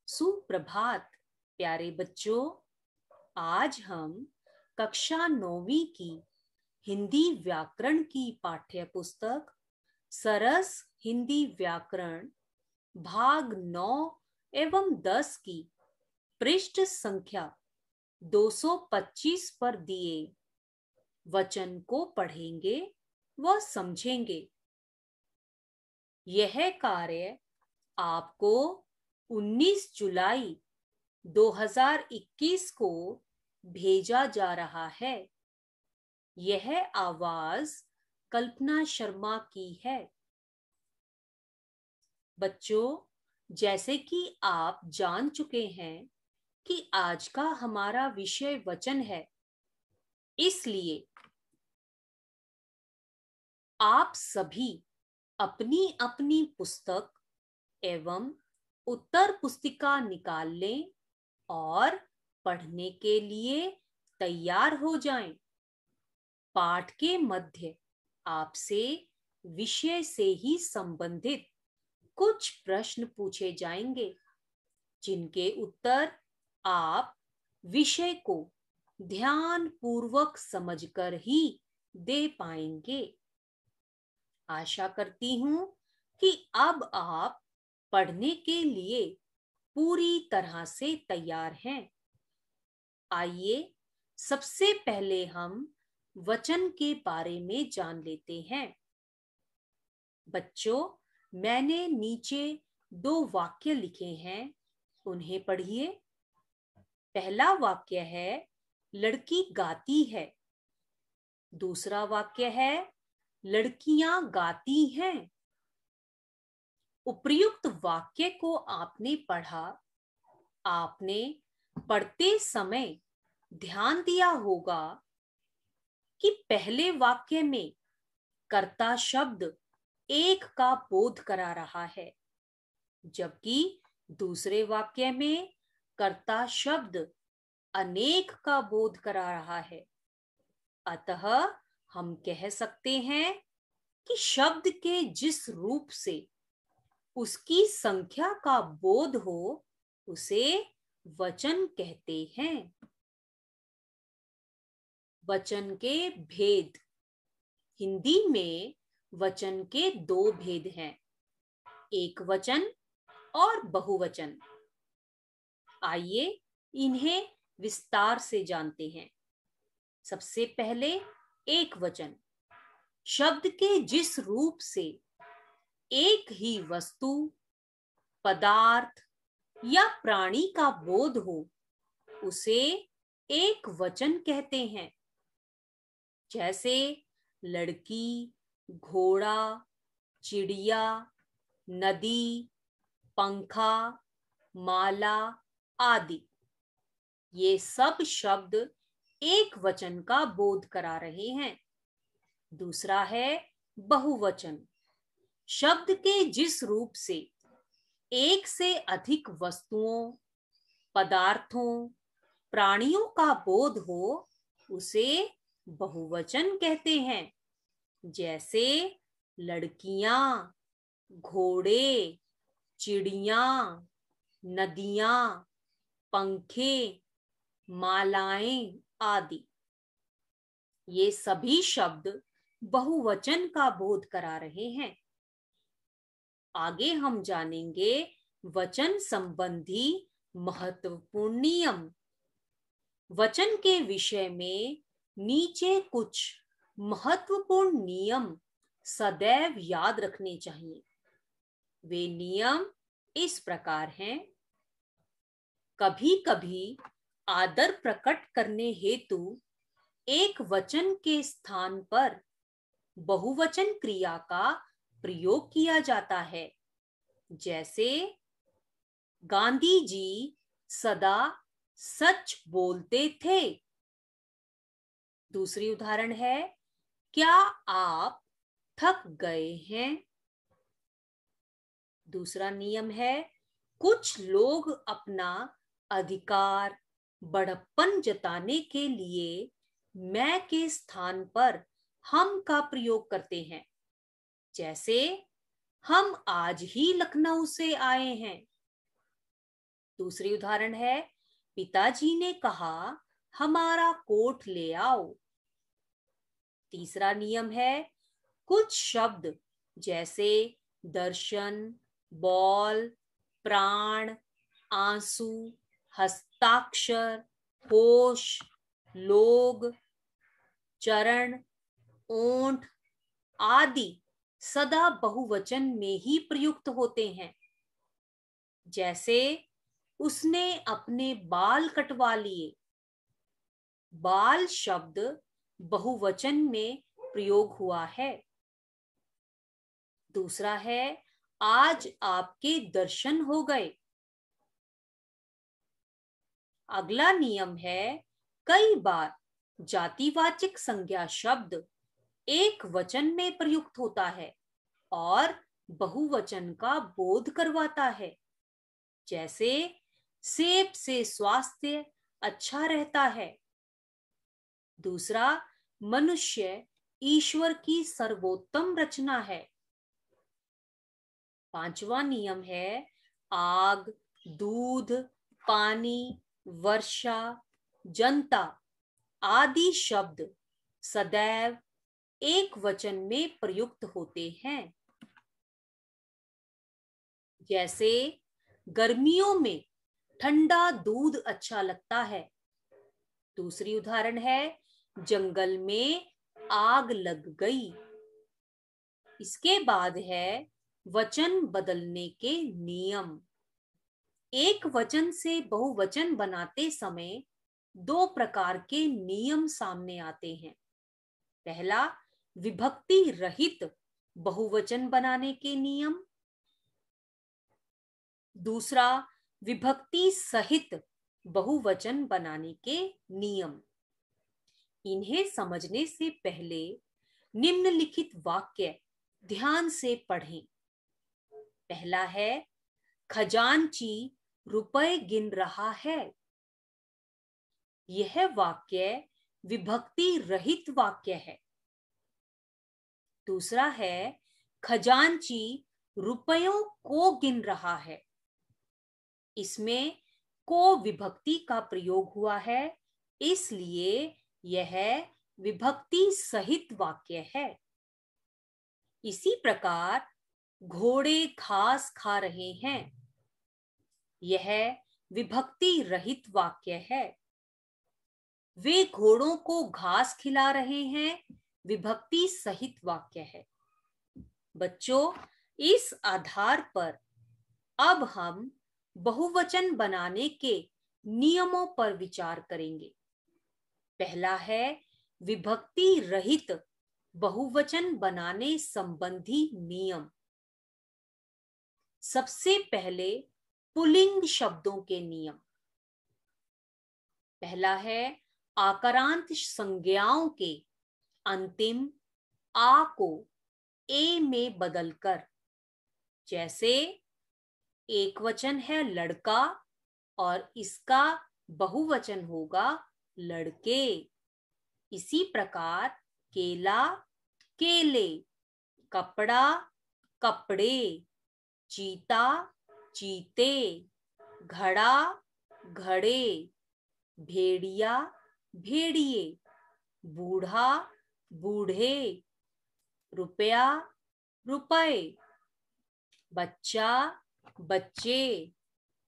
सुप्रभात प्यारे बच्चों। आज हम कक्षा 9वीं की हिंदी व्याकरण की पाठ्य पुस्तक सरस हिंदी व्याकरण भाग 9 एवं 10 की पृष्ठ संख्या 225 पर दिए वचन को पढ़ेंगे व समझेंगे। यह कार्य आपको 19 जुलाई 2021 को भेजा जा रहा है। यह आवाज कल्पना शर्मा की है। बच्चों, जैसे कि आप जान चुके हैं कि आज का हमारा विषय वचन है, इसलिए आप सभी अपनी अपनी पुस्तक एवं उत्तर पुस्तिका निकाल लें और पढ़ने के लिए तैयार हो जाएं। पाठ के मध्य आपसे विषय से ही संबंधित कुछ प्रश्न पूछे जाएंगे, जिनके उत्तर आप विषय को ध्यान पूर्वक समझकर ही दे पाएंगे। आशा करती हूं कि अब आप पढ़ने के लिए पूरी तरह से तैयार हैं। आइए सबसे पहले हम वचन के बारे में जान लेते हैं। बच्चों, मैंने नीचे 2 वाक्य लिखे हैं, उन्हें पढ़िए। पहला वाक्य है लड़की गाती है। दूसरा वाक्य है लड़कियां गाती हैं। उपर्युक्त वाक्य को आपने पढ़ा। आपने पढ़ते समय ध्यान दिया होगा कि पहले वाक्य में कर्ता शब्द एक का बोध करा रहा है, जबकि दूसरे वाक्य में कर्ता शब्द अनेक का बोध करा रहा है। अतः हम कह सकते हैं कि शब्द के जिस रूप से उसकी संख्या का बोध हो, उसे वचन कहते हैं। वचन के भेद। हिंदी में वचन के 2 भेद हैं, एक वचन और बहुवचन। आइए इन्हें विस्तार से जानते हैं। सबसे पहले एक वचन। शब्द के जिस रूप से एक ही वस्तु, पदार्थ या प्राणी का बोध हो, उसे एक वचन कहते हैं। जैसे लड़की, घोड़ा, चिड़िया, नदी, पंखा, माला आदि। ये सब शब्द एक वचन का बोध करा रहे हैं। दूसरा है बहुवचन। शब्द के जिस रूप से एक से अधिक वस्तुओं, पदार्थों, प्राणियों का बोध हो, उसे बहुवचन कहते हैं। जैसे लड़कियां, घोड़े, चिड़ियां, नदियां, पंखे, मालाएं आदि। ये सभी शब्द बहुवचन का बोध करा रहे हैं। आगे हम जानेंगे वचन संबंधी महत्वपूर्ण नियम। वचन के विषय में नीचे कुछ महत्वपूर्ण नियम सदैव याद रखने चाहिए। वे नियम इस प्रकार हैं। कभी-कभी आदर प्रकट करने हेतु एक वचन के स्थान पर बहुवचन क्रिया का प्रयोग किया जाता है। जैसे गांधी जी सदा सच बोलते थे। दूसरी उदाहरण है, क्या आप थक गए हैं? दूसरा नियम है, कुछ लोग अपना अधिकार, बड़प्पन जताने के लिए मैं के स्थान पर हम का प्रयोग करते हैं। जैसे हम आज ही लखनऊ से आए हैं। दूसरी उदाहरण है, पिताजी ने कहा हमारा कोट ले आओ। तीसरा नियम है, कुछ शब्द जैसे दर्शन, बॉल, प्राण, आंसू, हस्ताक्षर, होश, लोग, चरण, ओंठ आदि सदा बहुवचन में ही प्रयुक्त होते हैं। जैसे उसने अपने बाल कटवा लिए। बाल शब्द बहुवचन में प्रयोग हुआ है। दूसरा है, आज आपके दर्शन हो गए। अगला नियम है, कई बार जातिवाचक संज्ञा शब्द एक वचन में प्रयुक्त होता है और बहुवचन का बोध करवाता है। जैसे सेब से स्वास्थ्य अच्छा रहता है। दूसरा, मनुष्य ईश्वर की सर्वोत्तम रचना है। पांचवा नियम है, आग, दूध, पानी, वर्षा, जनता आदि शब्द सदैव एक वचन में प्रयुक्त होते हैं। जैसे गर्मियों में ठंडा दूध अच्छा लगता है। दूसरी उदाहरण है, जंगल में आग लग गई। इसके बाद है वचन बदलने के नियम। एक वचन से बहुवचन बनाते समय दो प्रकार के नियम सामने आते हैं। पहला, विभक्ति रहित बहुवचन बनाने के नियम। दूसरा, विभक्ति सहित बहुवचन बनाने के नियम। इन्हें समझने से पहले निम्नलिखित वाक्य ध्यान से पढ़ें। पहला है, खजांची रुपए गिन रहा है। यह वाक्य विभक्ति रहित वाक्य है। दूसरा है, खजांची रुपयों को गिन रहा है। इसमें को विभक्ति का प्रयोग हुआ है, इसलिए यह विभक्ति सहित वाक्य है। इसी प्रकार घोड़े घास खा रहे हैं। यह विभक्ति रहित वाक्य है। वे घोड़ों को घास खिला रहे हैं, विभक्ति सहित वाक्य है। बच्चों, इस आधार पर अब हम बहुवचन बनाने के नियमों पर विचार करेंगे। पहला है, विभक्ति रहित बहुवचन बनाने संबंधी नियम। सबसे पहले पुल्लिंग शब्दों के नियम। पहला है, आकारांत संज्ञाओं के अंतिम आ को ए में बदलकर। जैसे एक वचन है लड़का और इसका बहुवचन होगा लड़के। इसी प्रकार केला, केले, कपड़ा, कपड़े, चीता, चीते, घड़ा, घड़े, भेड़िया, भेड़िए, बूढ़ा, बूढ़े, रुपया, रुपए, बच्चा, बच्चे,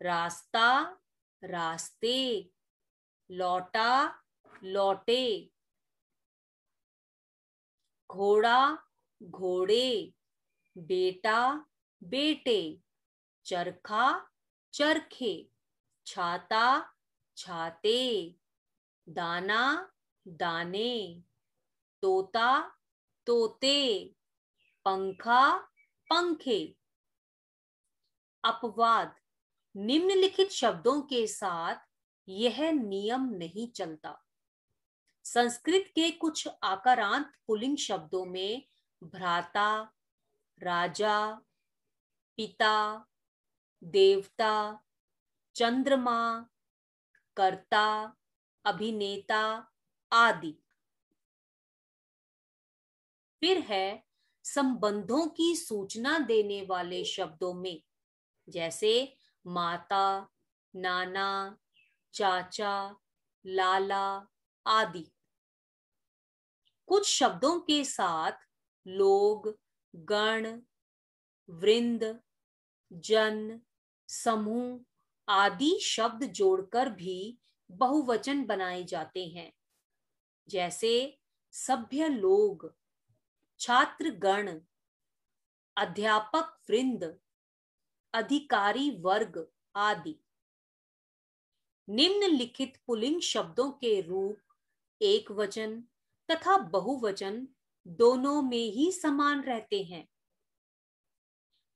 रास्ता, रास्ते, लौटा, लौटे, घोड़ा, घोड़े, बेटा, बेटे, चरखा, चरखे, छाता, छाते, दाना, दाने, तोता, तोते, पंखा, पंखे। अपवाद, निम्नलिखित शब्दों के साथ यह नियम नहीं चलता। संस्कृत के कुछ आकारांत पुल्लिंग शब्दों में भ्राता, राजा, पिता, देवता, चंद्रमा, कर्ता, अभिनेता आदि। फिर है संबंधों की सूचना देने वाले शब्दों में, जैसे माता, नाना, चाचा, लाला आदि। कुछ शब्दों के साथ लोग, गण, वृंद, जन, समूह आदि शब्द जोड़कर भी बहुवचन बनाए जाते हैं, जैसे सभ्य लोग, छात्र गण, अध्यापक वृंद, अधिकारी वर्ग आदि। निम्नलिखित पुल्लिंग शब्दों के रूप एक वचन तथा बहुवचन दोनों में ही समान रहते हैं।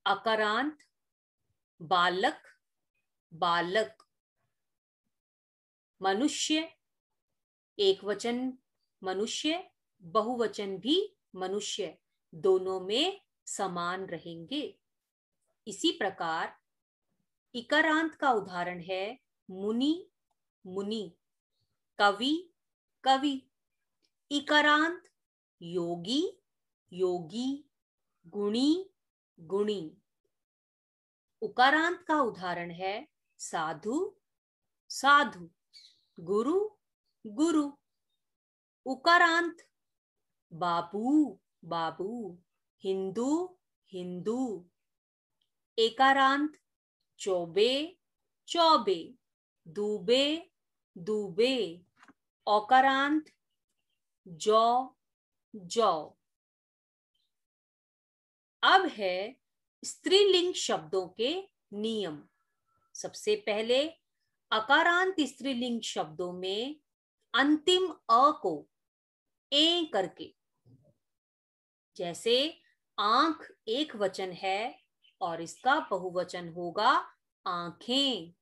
अकारांत बालक, बालक। मनुष्य एक वचन मनुष्य, बहुवचन भी मनुष्य, दोनों में समान रहेंगे। इसी प्रकार इकारांत का उदाहरण है मुनि, मुनि, कवि, कवि। इकारांत योगी, योगी, गुणी, गुणी। उकारांत का उदाहरण है साधु, साधु, गुरु, गुरु। उकारांत बाबू, बाबू, हिंदू, हिंदू। एकारांत चौबे, चौबे, दूबे, दूबे। औकारांत जौ, जौ। अब है स्त्रीलिंग शब्दों के नियम। सबसे पहले अकारांत स्त्रीलिंग शब्दों में अंतिम अ को ए करके, जैसे आंख एक वचन है और इसका बहुवचन होगा आंखें।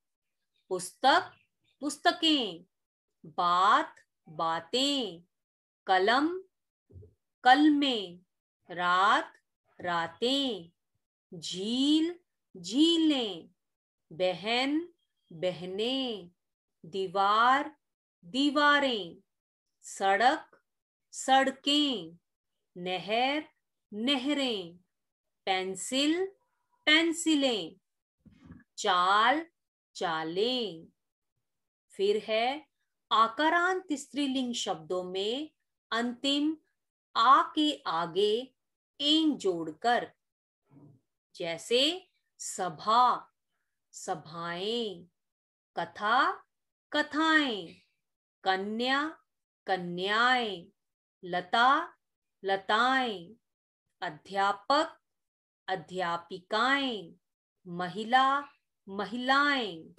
पुस्तक, पुस्तकें। बात, बातें। कलम, कलमें। रात, रातें। झील, झीलें। बहन, बहनें। दीवार, दीवारें। सड़क, सड़कें। नहर, नहरें। पेंसिल, पेंसिलें। चाल, चालें। फिर है आकारांत स्त्रीलिंग शब्दों में अंतिम आ के आगे एं जोड़कर, जैसे सभा, सभाएं। कथा, कथाएं। कन्या, कन्याएं। लता, लताएं। अध्यापक, अध्यापिकाएं। महिला, महिलाएं।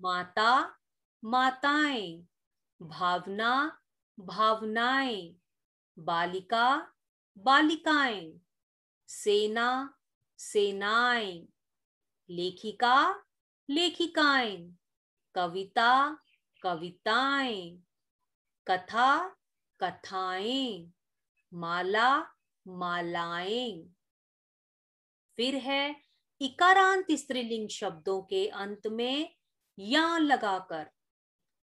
माता, माताएं। भावना, भावनाएं। बालिका, बालिकाएं। सेना, सेनाएं। लेखिका, लेखिकाएं। कविता, कविताएं। कथा, कथाएं। माला, मालाएं। फिर है इकारांत स्त्रीलिंग शब्दों के अंत में या लगाकर,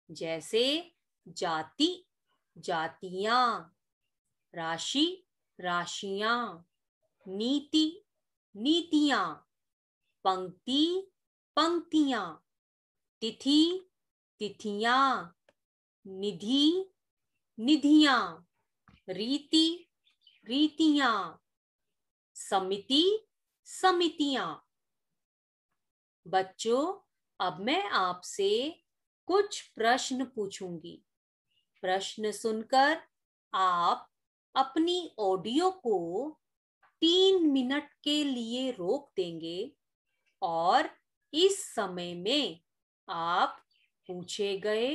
जैसे जाति, जातियां। राशि, राशियां। नीति, नीतियां। पंक्ति, पंक्तियां। तिथि, तिथियां। निधि, निधियां। रीति, रीतियां। समिति, समितियां। बच्चों, अब मैं आपसे कुछ प्रश्न पूछूंगी। प्रश्न सुनकर आप अपनी ऑडियो को 3 मिनट के लिए रोक देंगे और इस समय में आप पूछे गए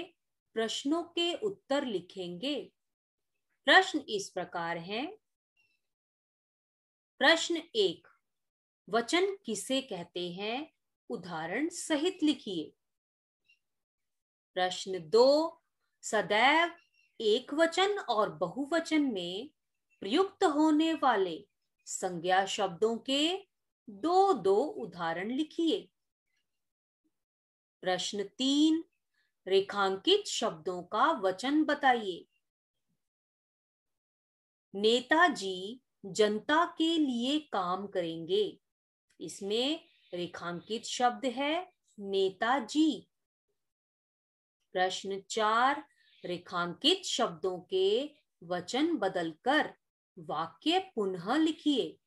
प्रश्नों के उत्तर लिखेंगे। प्रश्न इस प्रकार हैं। प्रश्न 1, वचन किसे कहते हैं, उदाहरण सहित लिखिए। प्रश्न 2, सदैव एक वचन और बहुवचन में प्रयुक्त होने वाले संज्ञा शब्दों के 2 उदाहरण लिखिए। प्रश्न 3, रेखांकित शब्दों का वचन बताइए। नेताजी जनता के लिए काम करेंगे। इसमें रेखांकित शब्द है नेताजी। प्रश्न 4, रेखांकित शब्दों के वचन बदलकर वाक्य पुनः लिखिए।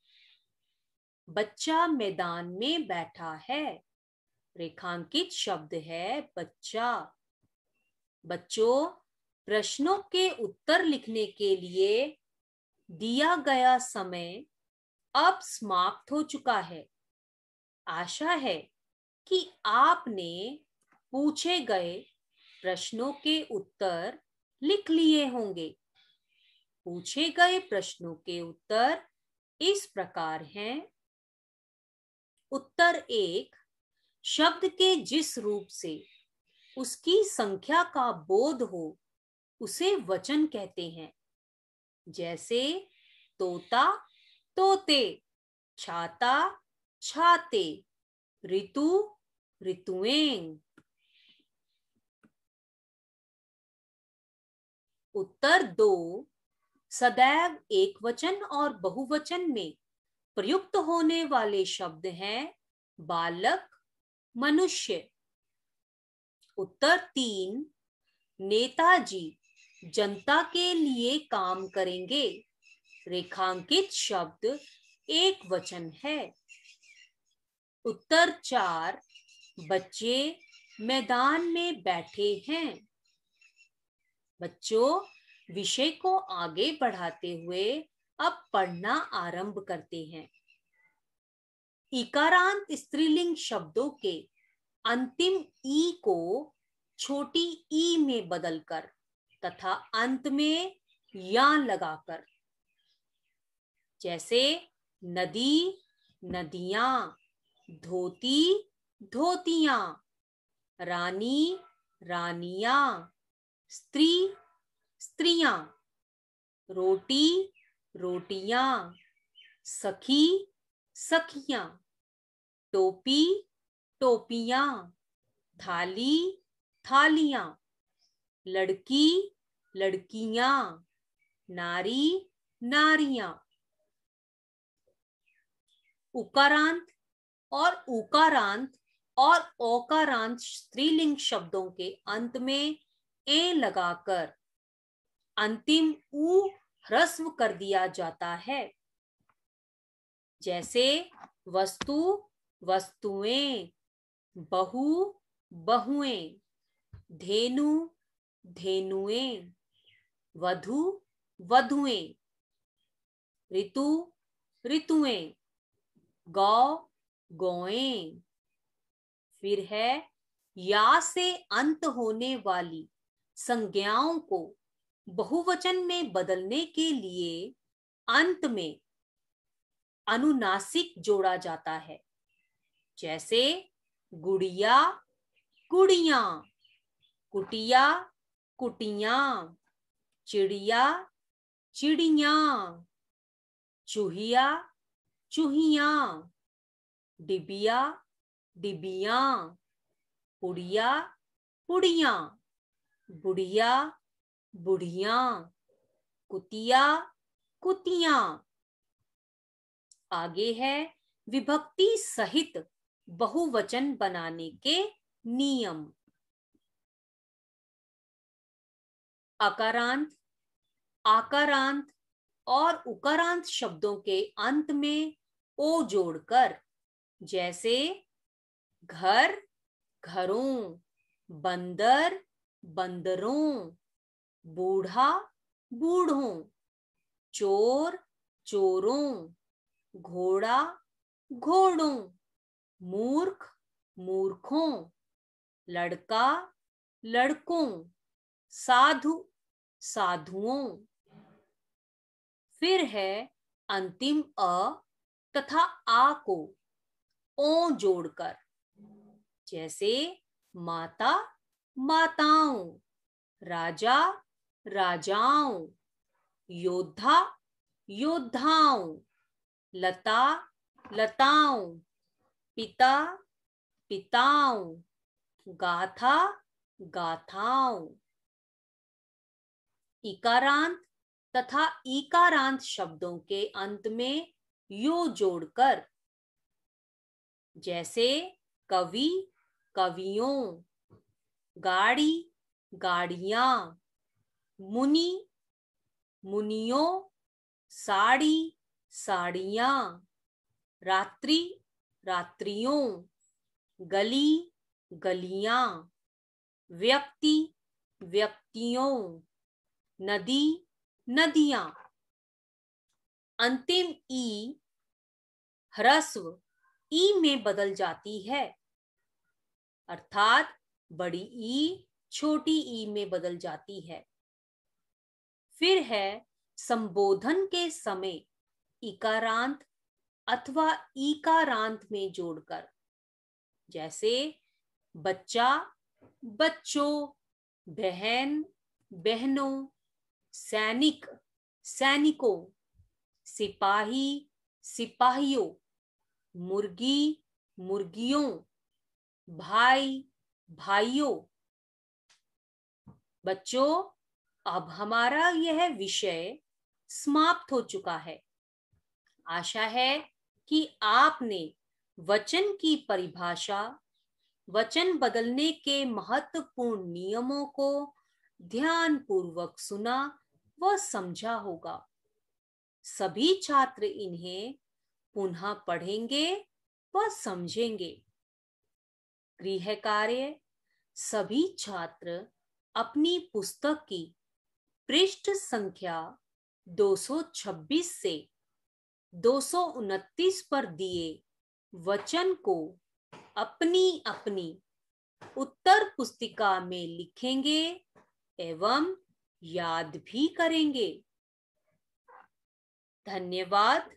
बच्चा मैदान में बैठा है। रेखांकित शब्द है बच्चा। बच्चों, प्रश्नों के उत्तर लिखने के लिए दिया गया समय अब समाप्त हो चुका है। आशा है कि आपने पूछे गए प्रश्नों के उत्तर लिख लिए होंगे। पूछे गए प्रश्नों के उत्तर इस प्रकार हैं। उत्तर 1, शब्द के जिस रूप से उसकी संख्या का बोध हो उसे वचन कहते हैं। जैसे तोता, तोते, छाता, छाते, ऋतु, ऋतुएं। उत्तर 2, सदैव एकवचन और बहुवचन में प्रयुक्त होने वाले शब्द हैं बालक, मनुष्य। उत्तर 3, नेताजी जनता के लिए काम करेंगे। रेखांकित शब्द एक वचन है। उत्तर 4, बच्चे मैदान में बैठे हैं। बच्चों, विषय को आगे बढ़ाते हुए अब पढ़ना आरंभ करते हैं। इकारांत स्त्रीलिंग शब्दों के अंतिम ई को छोटी ई में बदलकर तथा अंत में या लगाकर। जैसे नदी, नदियां, धोती, धोतियां, रानी, रानियां, स्त्री, स्त्रियां, रोटी, रोटियां, सखी, सखियां, टोपी, टोपियां, थाली, थालियां, लड़की, लड़कियां, नारी, नारियां। उकारांत और उकारांत और ओकारांत स्त्रीलिंग शब्दों के अंत में ए लगाकर अंतिम उ ह्रस्व कर दिया जाता है। जैसे वस्तु, वस्तुएं, बहु, बहुएं, धेनु, धेनुएं, वधु, वधुएं, ऋतु, ऋतुएं, गौ, गौएं। फिर है या से अंत होने वाली संज्ञाओं को बहुवचन में बदलने के लिए अंत में अनुनासिक जोड़ा जाता है। जैसे गुड़िया, गुड़ियां, कुटिया, कुटियां, चिड़िया, चिड़ियां, चूहिया, चूहियां, डिबिया, डिबियां, पुड़िया, पुड़ियां, बुढ़िया, बुढ़ियां, कुतिया, कुतियां। आगे है विभक्ति सहित बहुवचन बनाने के नियम। अकारांत, आकारांत और उकारांत शब्दों के अंत में ओ जोड़कर, जैसे घर, घरों, बंदर, बंदरों, बूढ़ा, बूढ़ों, चोर, चोरों, घोड़ा, घोड़ों, मूर्ख, मूर्खों, लड़का, लड़कों, साधु, साधुओं। फिर है अंतिम अ तथा आ को ओ जोड़कर, जैसे माता, माताओं, राजा, राजाओं, योद्धा, योद्धाओं, लता, लताओं, पिता, पिताओं, गाथा, गाथाओं। इकारांत तथा ईकारांत शब्दों के अंत में यो जोड़कर, जैसे कवि, कवियों, गाड़ी, गाड़ियां, मुनि, मुनियों, साड़ी, साड़ियां, रात्रि, रात्रियों, गली, गलियां, व्यक्ति, व्यक्तियों, नदी, नदियां। अंतिम ई ह्रस्व ई में बदल जाती है, अर्थात बड़ी ई छोटी ई में बदल जाती है। फिर है संबोधन के समय इकारांत अथवा ईकारांत में जोड़कर, जैसे बच्चा, बच्चों, बहन, बहनों, सैनिक, सैनिकों, सिपाही, सिपाहियों, मुर्गी, मुर्गियों, भाई, भाइयों। बच्चों, अब हमारा यह विषय समाप्त हो चुका है। आशा है कि आपने वचन की परिभाषा, वचन बदलने के महत्वपूर्ण नियमों को ध्यानपूर्वक सुना व समझा होगा। सभी छात्र इन्हें पुनः पढ़ेंगे व समझेंगे। गृह कार्य: सभी छात्र अपनी पुस्तक की पृष्ठ संख्या 226 से 229 पर दिए वचन को अपनी अपनी उत्तर पुस्तिका में लिखेंगे एवं याद भी करेंगे। धन्यवाद।